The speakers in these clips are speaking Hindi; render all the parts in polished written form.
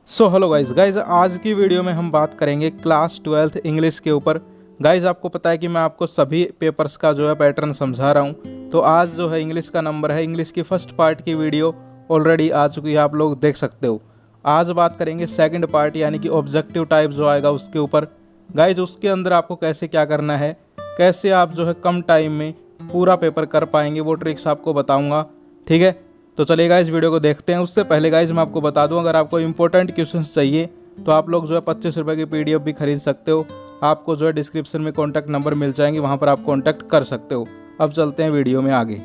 हेलो गाइज आज की वीडियो में हम बात करेंगे क्लास 12th इंग्लिश के ऊपर। गाइज आपको पता है कि मैं आपको सभी पेपर्स का जो है पैटर्न समझा रहा हूँ। तो आज जो है इंग्लिश का नंबर है, इंग्लिश की फर्स्ट पार्ट की वीडियो ऑलरेडी आ चुकी है, आप लोग देख सकते हो। आज बात करेंगे सेकंड पार्ट यानी कि ऑब्जेक्टिव टाइप जो आएगा उसके ऊपर। गाइज उसके अंदर आपको कैसे क्या करना है, कैसे आप जो है कम टाइम में पूरा पेपर कर पाएंगे, वो ट्रिक्स आपको बताऊँगा। ठीक है, तो चलिए गाइज वीडियो को देखते हैं। उससे पहले गाइज मैं आपको बता दूं, अगर आपको इंपॉर्टेंट क्वेश्चंस चाहिए तो आप लोग जो है 25 रुपये की पीडीएफ भी खरीद सकते हो। आपको जो है डिस्क्रिप्शन में कॉन्टैक्ट नंबर मिल जाएंगे, वहां पर आप कॉन्टैक्ट कर सकते हो। अब चलते हैं वीडियो में आगे।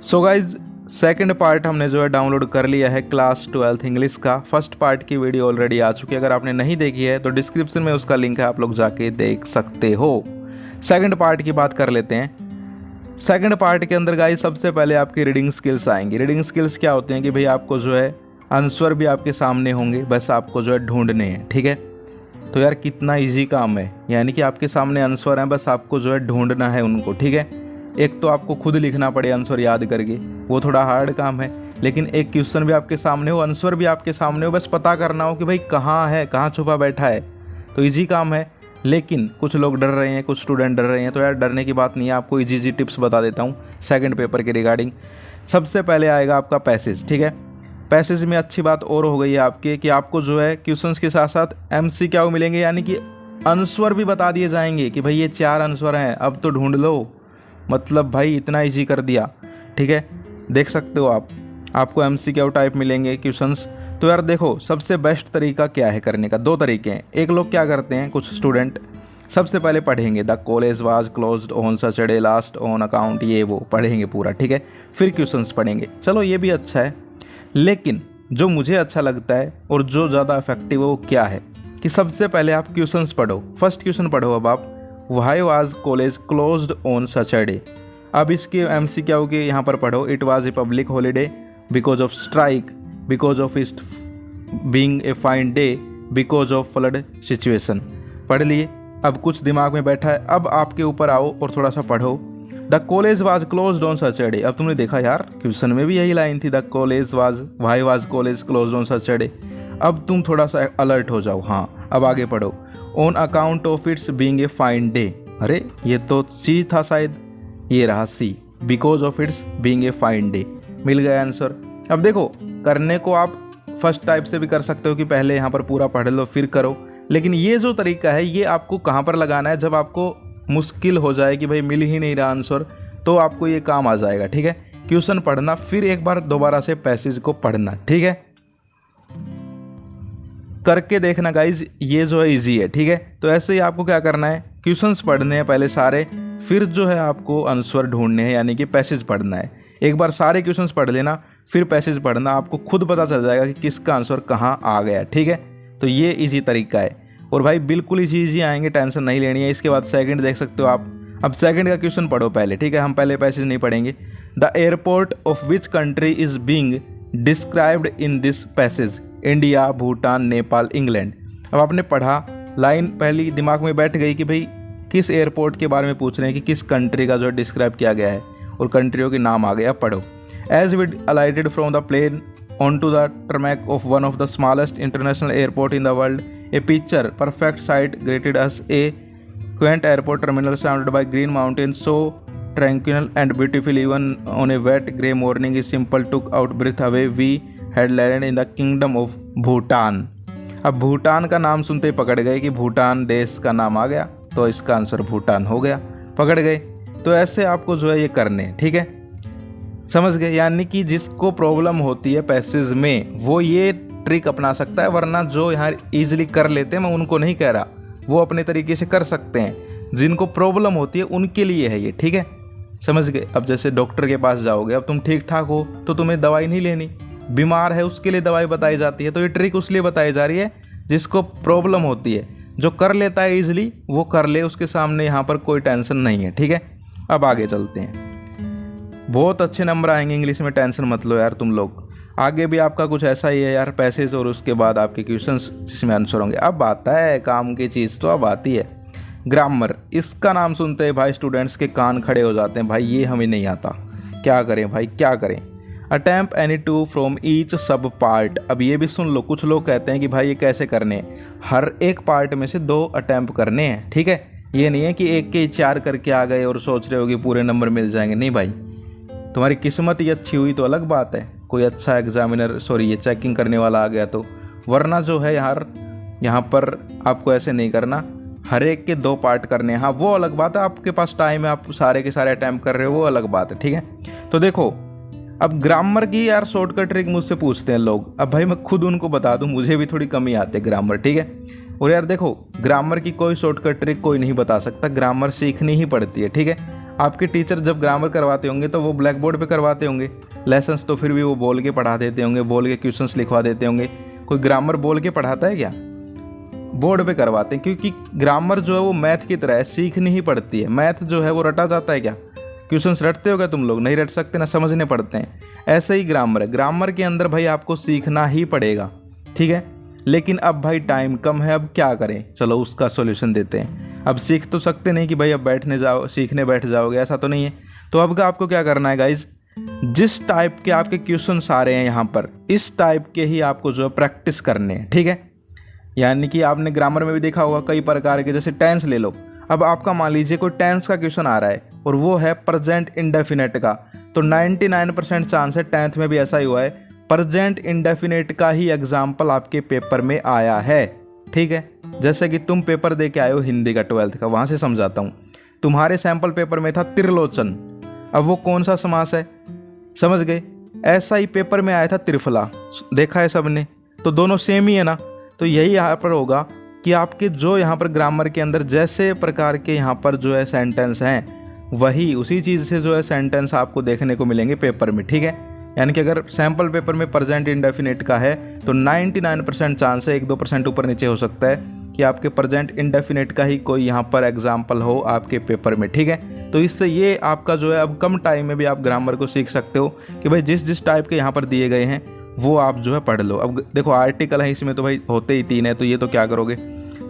सो गाइज सेकंड पार्ट हमने जो है डाउनलोड कर लिया है क्लास 12th इंग्लिश का। फर्स्ट पार्ट की वीडियो ऑलरेडी आ चुकी है, अगर आपने नहीं देखी है तो डिस्क्रिप्शन में उसका लिंक है, आप लोग जाके देख सकते हो। सेकेंड पार्ट की बात कर लेते हैं। सेकंड पार्ट के अंदर गाइस सबसे पहले आपकी रीडिंग स्किल्स आएंगी। रीडिंग स्किल्स क्या होते हैं कि भाई आपको जो है आंसर भी आपके सामने होंगे, बस आपको जो है ढूंढने हैं। ठीक है, तो यार कितना इजी काम है, यानी कि आपके सामने आंसर हैं, बस आपको जो है ढूंढना है उनको। ठीक है, एक तो आपको खुद लिखना पड़े आंसर याद करके, वो थोड़ा हार्ड काम है, लेकिन एक क्वेश्चन भी आपके सामने हो, आंसर भी आपके सामने हो, बस पता करना हो कि भाई कहाँ है, कहाँ छुपा बैठा है, तो ईजी काम है। लेकिन कुछ लोग डर रहे हैं, कुछ स्टूडेंट डर रहे हैं, तो यार डरने की बात नहीं है, आपको इजी टिप्स बता देता हूँ सेकंड पेपर के रिगार्डिंग। सबसे पहले आएगा आपका पैसेज। ठीक है, पैसेज में अच्छी बात और हो गई है आपके कि आपको जो है क्वेश्चंस के साथ साथ MCQ मिलेंगे, यानी कि आंसर भी बता दिए जाएंगे कि भाई ये 4 आंसर हैं, अब तो ढूंढ लो। मतलब भाई इतना ईजी कर दिया। ठीक है, देख सकते हो आपको MCQ टाइप मिलेंगे क्वेश्चंस। तो यार देखो, सबसे बेस्ट तरीका क्या है करने का, 2 तरीके हैं। एक लोग क्या करते हैं, कुछ स्टूडेंट सबसे पहले पढ़ेंगे the college was closed on Saturday last on account, ये वो पढ़ेंगे पूरा। ठीक है, फिर क्वेश्चंस पढ़ेंगे। चलो ये भी अच्छा है, लेकिन जो मुझे अच्छा लगता है और जो ज़्यादा इफेक्टिव है वो क्या है कि सबसे पहले आप क्वेश्चंस पढ़ो। फर्स्ट क्वेश्चन पढ़ो अब आप, why was college closed on Saturday. अब इसके MCQ के यहाँ पर पढ़ो, it was a public holiday because of strike, because of it being a fine day, because of flood situation. पढ़ लिए, अब कुछ दिमाग में बैठा है, अब आपके ऊपर आओ और थोड़ा सा पढ़ो। The college was closed on Saturday. अब तुमने देखा यार क्वेश्चन में भी यही लाइन थी, the college was, why was college closed on Saturday. अब तुम थोड़ा सा अलर्ट हो जाओ। हाँ, अब आगे पढ़ो, on account of its being a fine day. अरे ये तो सी था शायद, ये रहा C, because of its being a fine day. मिल गया आंसर। अब देखो, करने को आप फर्स्ट टाइप से भी कर सकते हो कि पहले यहाँ पर पूरा पढ़ लो फिर करो, लेकिन ये जो तरीका है ये आपको कहाँ पर लगाना है, जब आपको मुश्किल हो जाए कि भाई मिल ही नहीं रहा आंसर, तो आपको ये काम आ जाएगा। ठीक है, क्वेश्चन पढ़ना, फिर एक बार दोबारा से पैसेज को पढ़ना। ठीक है, करके देखना गाइज, ये जो है इजी है। ठीक है, तो ऐसे ही आपको क्या करना है, क्वेश्चंस पढ़ने हैं पहले सारे, फिर जो है आपको आंसर ढूंढने हैं, यानी कि पैसेज पढ़ना है। एक बार सारे क्वेश्चंस पढ़ लेना, फिर पैसेज पढ़ना, आपको खुद पता चल जाएगा कि किसका आंसर कहाँ आ गया। ठीक है, तो ये इजी तरीका है, और भाई बिल्कुल इजी आएंगे, टेंशन नहीं लेनी है। इसके बाद सेकंड देख सकते हो आप। अब सेकंड का क्वेश्चन पढ़ो पहले। ठीक है, हम पहले पैसेज नहीं पढ़ेंगे। The airport of which country is being described in this passage, India, Bhutan, Nepal, England. अब आपने पढ़ा, लाइन पहली दिमाग में बैठ गई कि भाई किस एयरपोर्ट के बारे में पूछ रहे हैं, कि किस कंट्री का जो डिस्क्राइब किया गया है, और कंट्रियों के नाम आ गए। अब पढ़ो, as we alighted from the plane onto the tarmac of one of the smallest international airport in the world, a picture perfect sight greeted us, a quaint airport terminal surrounded by green mountains, so tranquil and beautiful even on a wet grey morning. Is simple took out breath away, we had landed in the kingdom of Bhutan. अब भूटान का नाम सुनते ही पकड़ गए कि भूटान देश का नाम आ गया, तो इसका आंसर भूटान हो गया, पकड़ गए। तो ऐसे आपको जो है ये करने। ठीक है, समझ गए, यानी कि जिसको प्रॉब्लम होती है पैसेज में वो ये ट्रिक अपना सकता है, वरना जो यहाँ इजीली कर लेते हैं, मैं उनको नहीं कह रहा, वो अपने तरीके से कर सकते हैं। जिनको प्रॉब्लम होती है उनके लिए है ये। ठीक है, समझ गए। अब जैसे डॉक्टर के पास जाओगे, अब तुम ठीक ठाक हो तो तुम्हें दवाई नहीं लेनी, बीमार है उसके लिए दवाई बताई जाती है। तो ये ट्रिक उसलिए बताई जा रही है जिसको प्रॉब्लम होती है, जो कर लेता है ईजिली वो कर ले, उसके सामने यहाँ पर कोई टेंशन नहीं है। ठीक है, अब आगे चलते हैं। बहुत अच्छे नंबर आएंगे इंग्लिश में, टेंशन मत लो यार तुम लोग। आगे भी आपका कुछ ऐसा ही है यार, पैसेज और उसके बाद आपके क्वेश्चंस जिसमें आंसर होंगे। अब आता है काम की चीज़, तो अब आती है ग्रामर। इसका नाम सुनते हैं भाई स्टूडेंट्स के कान खड़े हो जाते हैं, भाई ये हमें नहीं आता, क्या करें भाई क्या करें। Attempt any two from each सब पार्ट। अब ये भी सुन लो, कुछ लोग कहते हैं कि भाई ये कैसे करने हैं, हर एक पार्ट में से 2 अटैम्प्ट करने हैं, ठीक है। ये नहीं है कि एक के 4 करके आ गए और सोच रहे हो कि पूरे नंबर मिल जाएंगे, नहीं भाई। तुम्हारी किस्मत ही अच्छी हुई तो अलग बात है, कोई अच्छा एग्जामिनर ये चेकिंग करने वाला आ गया तो, वरना जो है यार यहाँ पर आपको ऐसे नहीं करना, हर एक के 2 पार्ट करने हैं। हाँ वो अलग बात है, आपके पास टाइम है, आप सारे के सारे अटैम्प्ट कर रहे हो, वो अलग बात है, ठीक है। तो देखो अब ग्रामर की यार शॉर्टकट ट्रिक मुझसे पूछते हैं लोग, अब भाई मैं खुद उनको बता दूं, मुझे भी थोड़ी कमी आती है ग्रामर, ठीक है। और यार देखो ग्रामर की कोई शॉर्टकट ट्रिक कोई नहीं बता सकता, ग्रामर सीखनी ही पड़ती है, ठीक है। आपके टीचर जब ग्रामर करवाते होंगे तो वो ब्लैक बोर्ड पर करवाते होंगे, लेसन्स तो फिर भी वो बोल के पढ़ा देते होंगे, बोल के क्वेश्चंस लिखवा देते होंगे। कोई ग्रामर बोल के पढ़ाता है क्या? बोर्ड पे करवाते हैं, क्योंकि ग्रामर जो है वो मैथ की तरह है, सीखनी ही पड़ती है। मैथ जो है वो रटा जाता है क्या? क्वेश्चंस रटते हो क्या तुम लोग? नहीं रट सकते ना, समझने पड़ते हैं। ऐसे ही ग्रामर है, ग्रामर के अंदर भाई आपको सीखना ही पड़ेगा, ठीक है। लेकिन अब भाई टाइम कम है, अब क्या करें, चलो उसका सॉल्यूशन देते हैं। अब सीख तो सकते नहीं कि भाई अब बैठने जाओ सीखने बैठ जाओगे, ऐसा तो नहीं है। तो अब आपको क्या करना है गाइज, जिस टाइप के आपके क्वेश्चंस आ रहे हैं यहाँ पर, इस टाइप के ही आपको जो है प्रैक्टिस करने हैं, ठीक है। यानी कि आपने ग्रामर में भी देखा होगा कई प्रकार के, जैसे टेंस ले लो। अब आपका मान लीजिए कोई टेंस का क्वेश्चन आ रहा है और वो है प्रेजेंट इंडेफिनिट का, तो 99% चांस है, 10th में भी ऐसा ही हुआ है, प्रेजेंट इंडेफिनिट का ही एग्जाम्पल आपके पेपर में आया है, ठीक है। जैसे कि तुम पेपर दे के आए हो हिंदी का 12th का, वहाँ से समझाता हूँ। तुम्हारे सैम्पल पेपर में था त्रिलोचन, अब वो कौन सा समास है, समझ गए। ऐसा ही पेपर में आया था त्रिफला, देखा है सबने, तो दोनों सेम ही है ना। तो यही यहाँ पर होगा कि आपके जो यहाँ पर ग्रामर के अंदर जैसे प्रकार के यहाँ पर जो है सेंटेंस हैं, वही उसी चीज़ से जो है सेंटेंस आपको देखने को मिलेंगे पेपर में, ठीक है। यानी कि अगर सैम्पल पेपर में प्रेजेंट इंडेफिनिट का है तो 99% चांस है, 1-2% ऊपर नीचे हो सकता है कि आपके प्रेजेंट इंडेफिनिट का ही कोई यहाँ पर एग्जाम्पल हो आपके पेपर में, ठीक है। तो इससे ये आपका जो है अब कम टाइम में भी आप ग्रामर को सीख सकते हो कि भाई जिस जिस टाइप के यहाँ पर दिए गए हैं वो आप जो है पढ़ लो। अब देखो आर्टिकल है, इसमें तो भाई होते ही 3 है, तो ये तो क्या करोगे,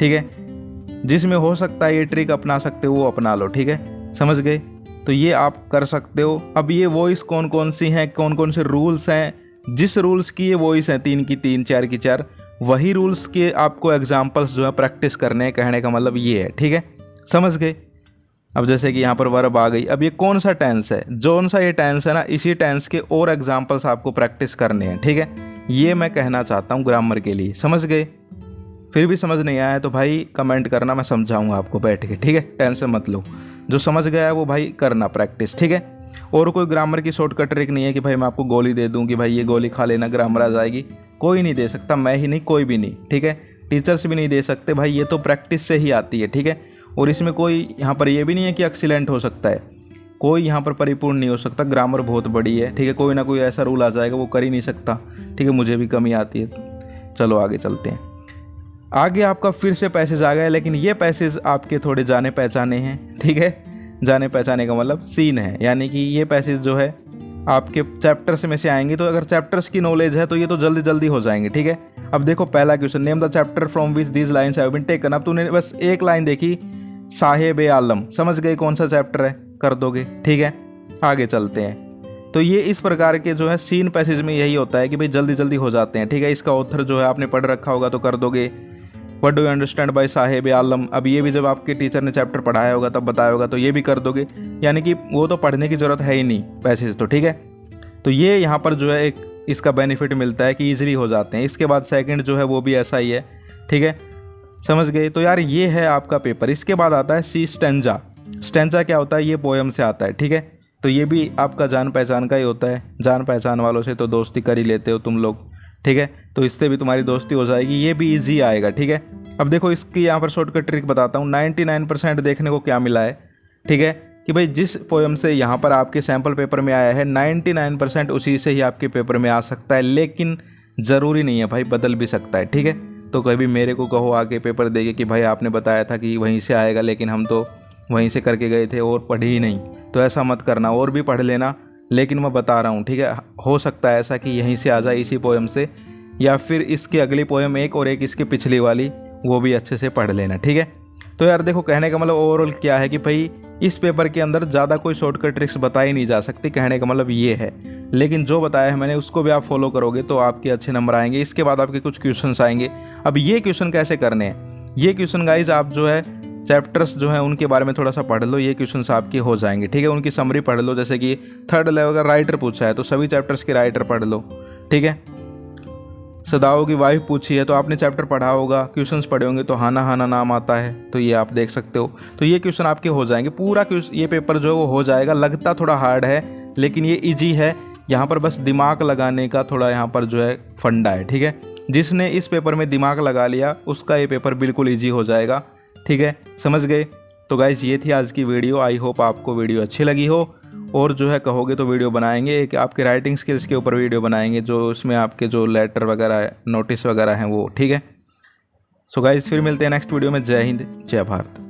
ठीक है। जिसमें हो सकता है ये ट्रिक अपना सकते हो वो अपना लो, ठीक है, समझ गए। तो ये आप कर सकते हो। अब ये वॉइस कौन कौन सी हैं, कौन कौन से रूल्स हैं, जिस रूल्स की ये वॉइस हैं 3 की 3, 4 की 4, वही रूल्स के आपको एग्जाम्पल्स जो है प्रैक्टिस करने हैं, कहने का मतलब ये है, ठीक है, समझ गए। अब जैसे कि यहाँ पर वर्ब आ गई, अब ये कौन सा टेंस है, जोन सा ये टेंस है ना, इसी टेंस के और एग्जाम्पल्स आपको प्रैक्टिस करने हैं, ठीक है। ये मैं कहना चाहता हूँ ग्रामर के लिए, समझ गए। फिर भी समझ नहीं आया तो भाई कमेंट करना, मैं समझाऊंगा आपको बैठ के, ठीक है, टेंशन मत लो। जो समझ गया है वो भाई करना प्रैक्टिस, ठीक है। और कोई ग्रामर की शॉर्टकट ट्रिक नहीं है कि भाई मैं आपको गोली दे दूँ कि भाई ये गोली खा लेना ग्रामर आ जाएगी, कोई नहीं दे सकता, मैं ही नहीं, कोई भी नहीं, ठीक है। टीचर्स भी नहीं दे सकते भाई, ये तो प्रैक्टिस से ही आती है, ठीक है। और इसमें कोई यहाँ पर ये भी नहीं है कि एक्सीलेंट हो सकता है, कोई यहाँ पर परिपूर्ण नहीं हो सकता, ग्रामर बहुत बड़ी है, ठीक है। कोई ना कोई ऐसा रूल आ जाएगा वो कर ही नहीं सकता, ठीक है। मुझे भी कमी आती है। चलो आगे चलते हैं। आगे आपका फिर से पैसेज आ गया, लेकिन ये पैसेज आपके थोड़े जाने पहचाने हैं, ठीक है। जाने पहचाने का मतलब सीन है, यानी कि ये पैसेज जो है आपके चैप्टर्स में से आएंगे, तो अगर चैप्टर्स की नॉलेज है तो ये तो जल्दी जल्दी हो जाएंगे, ठीक है। अब देखो पहला question, name the chapter from which these lines have been taken. अब तूने बस एक लाइन देखी, साहेब आलम, समझ गए कौन सा चैप्टर है, कर दोगे, ठीक है। आगे चलते हैं। तो ये इस प्रकार के जो है सीन पैसेज में यही होता है कि भाई जल्दी जल्दी हो जाते हैं, ठीक है। इसका ऑथर जो है आपने पढ़ रखा होगा तो कर दोगे। What do you understand by साहेब आलम, अब ये भी जब आपके टीचर ने चैप्टर पढ़ाया होगा तब बताया होगा तो ये भी कर दोगे, यानी कि वो तो पढ़ने की ज़रूरत है ही नहीं पैसेज तो, ठीक है। तो ये यहाँ पर जो है एक इसका बेनिफिट मिलता है कि ईजिली हो जाते हैं। इसके बाद सेकंड जो है वो भी ऐसा ही है, ठीक है, समझ गए। तो यार ये है आपका पेपर। इसके बाद आता है सी स्टेंजा। स्टेंजा क्या होता है, ये पोएम से आता है, ठीक है। तो ये भी आपका जान पहचान का ही होता है, जान पहचान वालों से तो दोस्ती कर ही लेते हो तुम लोग, ठीक है। तो इससे भी तुम्हारी दोस्ती हो जाएगी, ये भी ईजी आएगा, ठीक है। अब देखो इसकी यहाँ पर शॉर्टकट ट्रिक बताता हूँ। 99% देखने को क्या मिला है, ठीक है, कि भाई जिस पोएम से यहाँ पर आपके सैम्पल पेपर में आया है 99% उसी से ही आपके पेपर में आ सकता है, लेकिन ज़रूरी नहीं है भाई, बदल भी सकता है, ठीक है। तो कभी मेरे को कहो आके पेपर देके कि भाई आपने बताया था कि वहीं से आएगा, लेकिन हम तो वहीं से करके गए थे और पढ़े ही नहीं, तो ऐसा मत करना, और भी पढ़ लेना। लेकिन मैं बता रहा हूँ, ठीक है, हो सकता है ऐसा कि यहीं से आ जाए इसी पोएम से, या फिर इसकी अगली पोएम एक और एक इसकी पिछली वाली वो भी अच्छे से पढ़ लेना, ठीक है। तो यार देखो, कहने का मतलब ओवरऑल क्या है कि भाई इस पेपर के अंदर ज़्यादा कोई शॉर्टकट ट्रिक्स बताई नहीं जा सकती, कहने का मतलब ये है। लेकिन जो बताया है मैंने उसको भी आप फॉलो करोगे तो आपके अच्छे नंबर आएंगे। इसके बाद आपके कुछ क्वेश्चंस आएंगे। अब ये क्वेश्चन कैसे करने हैं, ये क्वेश्चन गाइज आप जो है चैप्टर्स जो हैं उनके बारे में थोड़ा सा पढ़ लो, ये क्वेश्चंस आपके हो जाएंगे, ठीक है। उनकी समरी पढ़ लो, जैसे कि 3rd लेवल का राइटर पूछा है तो सभी चैप्टर्स के राइटर पढ़ लो, ठीक है। सदाओं की वाइफ पूछी है तो आपने चैप्टर पढ़ा होगा, क्वेश्चंस पढ़े होंगे, तो हाना हाना नाम आता है तो ये आप देख सकते हो। तो ये क्वेश्चन आपके हो जाएंगे, पूरा ये पेपर जो है वो हो जाएगा। लगता थोड़ा हार्ड है लेकिन ये इजी है, यहाँ पर बस दिमाग लगाने का थोड़ा यहाँ पर जो है फंडा है, ठीक है। जिसने इस पेपर में दिमाग लगा लिया उसका ये पेपर बिल्कुल ईजी हो जाएगा, ठीक है, समझ गए। तो गाइज ये थी आज की वीडियो। आई होप आपको वीडियो अच्छी लगी हो, और जो है कहोगे तो वीडियो बनाएंगे, एक आपके राइटिंग स्किल्स के ऊपर वीडियो बनाएंगे, जो इसमें आपके जो लेटर वगैरह नोटिस वगैरह हैं वो, ठीक है। सो गाइज फिर मिलते हैं नेक्स्ट वीडियो में। जय हिंद, जय भारत।